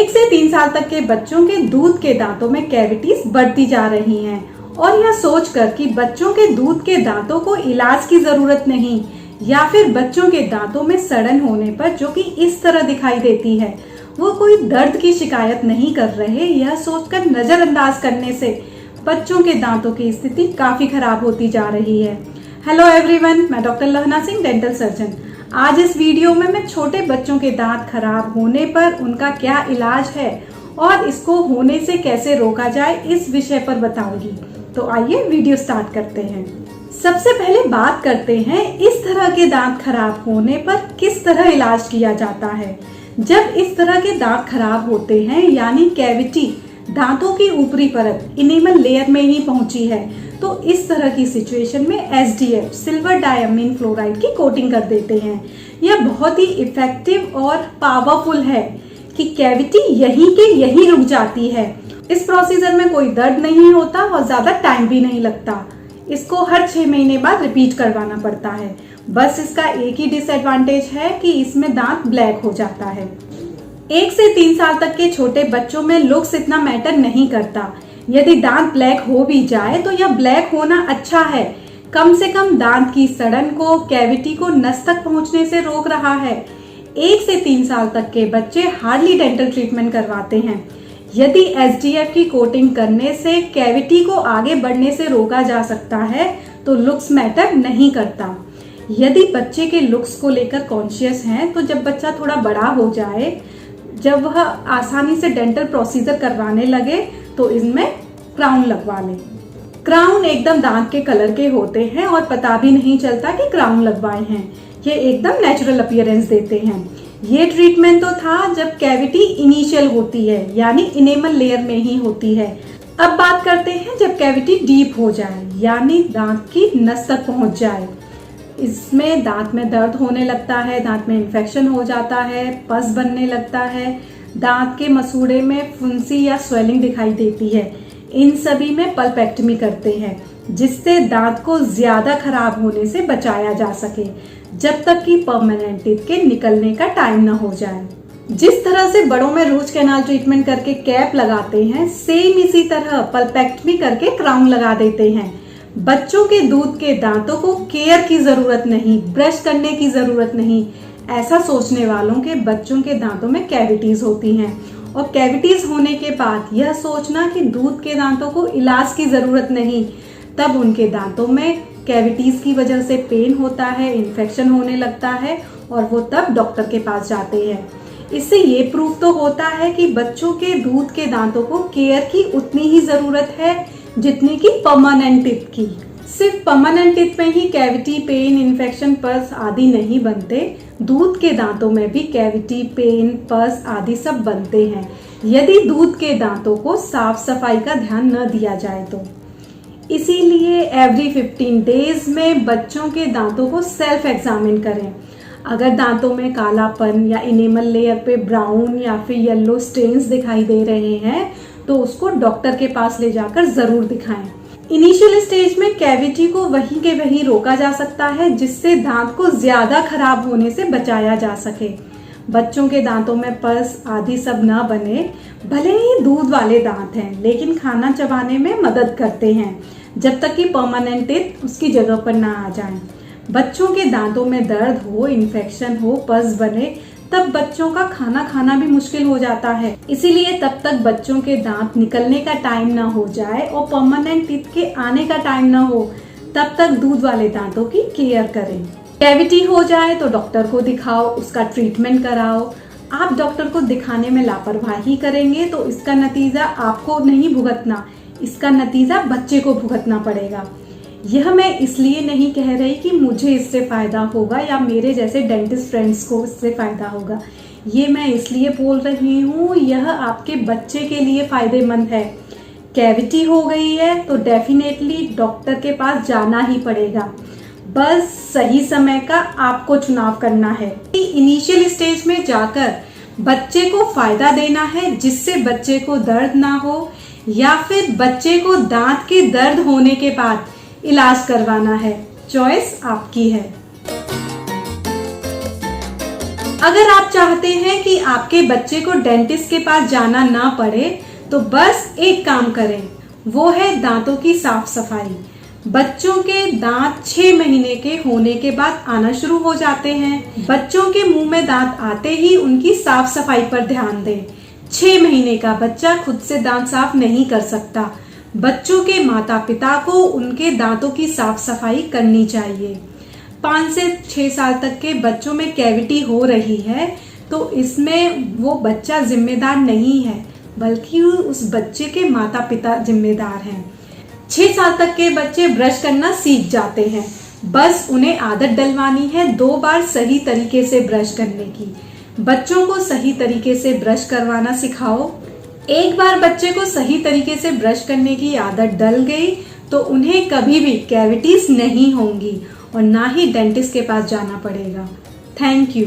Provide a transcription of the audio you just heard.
1 से 3 साल तक के बच्चों के दूध के दांतों में कैविटीज बढ़ती जा रही हैं और यह सोचकर कि बच्चों के दूध के दांतों को इलाज की जरूरत नहीं या फिर बच्चों के दांतों में सड़न होने पर जो कि इस तरह दिखाई देती है वो कोई दर्द की शिकायत नहीं कर रहे, यह सोचकर नजरअंदाज करने से बच्चों के दांतों की स्थिति काफी खराब होती जा रही है। हेलो एवरीवन, मैं डॉक्टर लहना सिंह, डेंटल सर्जन। आज इस वीडियो में मैं छोटे बच्चों के दांत खराब होने पर उनका क्या इलाज है और इसको होने से कैसे रोका जाए इस विषय पर बताऊंगी। तो आइए वीडियो स्टार्ट करते हैं। सबसे पहले बात करते हैं इस तरह के दांत खराब होने पर किस तरह इलाज किया जाता है। जब इस तरह के दांत खराब होते हैं यानी कैविटी दांतों की ऊपरी परत इनेमल लेयर में ही पहुंची है तो इस तरह की सिचुएशन में SDF सिल्वर डायमीन फ्लोराइड की कोटिंग कर देते हैं। यह बहुत ही इफेक्टिव और पावरफुल है कि कैविटी यहीं के यहीं रुक जाती है। इस प्रोसीजर में कोई दर्द नहीं होता और ज्यादा टाइम भी नहीं लगता। इसको हर 6 महीने बाद रिपीट करवाना पड़ता है। बस इसका एक ही डिसएडवांटेज है कि इसमें दांत ब्लैक हो जाता है। 1 से 3 साल तक के छोटे बच्चों में लुक्स इतना मैटर नहीं करता। यदि दांत ब्लैक हो भी जाए तो यह ब्लैक होना अच्छा है, कम से कम दांत की सड़न को, कैविटी को नस तक पहुंचने से रोक रहा है। 1 से 3 साल तक के बच्चे हार्डली डेंटल ट्रीटमेंट करवाते हैं। यदि SDF की कोटिंग करने से कैविटी को आगे बढ़ने से रोका जा सकता है तो लुक्स मैटर नहीं करता। यदि बच्चे के लुक्स को लेकर कॉन्शियस हैं तो जब बच्चा थोड़ा बड़ा हो जाए, जब वह आसानी से डेंटल प्रोसीजर करवाने लगे तो इनमें क्राउन लगवा ले। क्राउन एकदम दांत के कलर के होते हैं और पता भी नहीं चलता कि क्राउन लगवाए हैं। ये एकदम नेचुरल अपीयरेंस देते हैं। ये ट्रीटमेंट तो था जब कैविटी इनिशियल होती है यानी इनेमल लेयर में ही होती है। अब बात करते हैं जब कैविटी डीप हो जाए यानी दांत की नस तक पहुंच जाए। इसमें दांत में दर्द होने लगता है, दांत में इन्फेक्शन हो जाता है, पस बनने लगता है, दांत के मसूड़े में फुंसी या स्वेलिंग दिखाई देती है। इन सभी में पल्पेक्टमी करते हैं जिससे दांत को ज्यादा खराब होने से बचाया जा सके जब तक कि परमानेंट टीथ के निकलने का टाइम न हो जाए। जिस तरह से बड़ों में रूट कैनाल ट्रीटमेंट करके कैप लगाते हैं, सेम इसी तरह पल्पेक्टमी करके क्राउन लगा देते हैं। बच्चों के दूध के दांतों को केयर की जरूरत नहीं, ब्रश करने की जरूरत नहीं, ऐसा सोचने वालों के बच्चों के दांतों में कैविटीज होती हैं और कैविटीज होने के बाद यह सोचना कि दूध के दांतों को इलाज की जरूरत नहीं, तब उनके दांतों में कैविटीज की वजह से पेन होता है, इन्फेक्शन होने लगता है और वो तब डॉक्टर के पास जाते हैं। इससे ये प्रूफ तो होता है कि बच्चों के दूध के दांतों को केयर की उतनी ही जरूरत है जितनी की परमानेंट टीथ की। सिर्फ परमानेंट टीथ में ही कैविटी, पेन, इन्फेक्शन, पस आदि नहीं बनते, दूध के दांतों में भी कैविटी, पेन, पस आदि सब बनते हैं यदि दूध के दांतों को साफ सफाई का ध्यान न दिया जाए तो। इसीलिए एवरी 15 डेज में बच्चों के दांतों को सेल्फ एग्जामिन करें। अगर दांतों में कालापन या इनेमल लेयर पे ब्राउन या फिर येलो स्टेन्स दिखाई दे रहे हैं तो उसको डॉक्टर के पास ले जाकर जरूर दिखाएं। इनिशियल स्टेज में कैविटी को वहीं के वहीं रोका जा सकता है जिससे दांत को ज्यादा खराब होने से बचाया जा सके। बच्चों के दांतों में पस आदि सब न बने, भले ही दूध वाले दांत हैं लेकिन खाना चबाने में मदद करते हैं जब तक कि परमानेंट टीथ उसकी जगह पर ना आ जाए। बच्चों के दांतों में दर्द हो, इन्फेक्शन हो, पस बने, तब बच्चों का खाना खाना भी मुश्किल हो जाता है। इसीलिए तब तक बच्चों के दांत निकलने का टाइम ना हो जाए और परमानेंट टीथ के आने का टाइम ना हो तब तक दूध वाले दांतों की केयर करें। कैविटी हो जाए तो डॉक्टर को दिखाओ, उसका ट्रीटमेंट कराओ। आप डॉक्टर को दिखाने में लापरवाही करेंगे तो इसका नतीजा आपको नहीं भुगतना, इसका नतीजा बच्चे को भुगतना पड़ेगा। यह मैं इसलिए नहीं कह रही कि मुझे इससे फायदा होगा या मेरे जैसे डेंटिस्ट फ्रेंड्स को इससे फायदा होगा। ये मैं इसलिए बोल रही हूँ, यह आपके बच्चे के लिए फायदेमंद है। कैविटी हो गई है तो डेफिनेटली डॉक्टर के पास जाना ही पड़ेगा। बस सही समय का आपको चुनाव करना है। इनिशियल स्टेज में जाकर बच्चे को फायदा देना है जिससे बच्चे को दर्द ना हो या फिर बच्चे को दांत के दर्द होने के बाद इलाज करवाना है। चॉइस आपकी है। अगर आप चाहते हैं कि आपके बच्चे को डेंटिस्ट के पास जाना ना पड़े तो बस एक काम करें, वो है दांतों की साफ सफाई। बच्चों के दांत 6 महीने के होने के बाद आना शुरू हो जाते हैं। बच्चों के मुंह में दांत आते ही उनकी साफ सफाई पर ध्यान दें। 6 महीने का बच्चा खुद से दांत साफ नहीं कर सकता। बच्चों के माता पिता को उनके दांतों की साफ सफाई करनी चाहिए। 5 से 6 साल तक के बच्चों में कैविटी हो रही है तो इसमें वो बच्चा जिम्मेदार नहीं है, बल्कि उस बच्चे के माता पिता जिम्मेदार हैं। 6 साल तक के बच्चे ब्रश करना सीख जाते हैं, बस उन्हें आदत डलवानी है 2 बार सही तरीके से ब्रश करने की। बच्चों को सही तरीके से ब्रश करवाना सिखाओ। एक बार बच्चे को सही तरीके से ब्रश करने की आदत डल गई तो उन्हें कभी भी कैविटीज नहीं होंगी और ना ही डेंटिस्ट के पास जाना पड़ेगा। Thank you.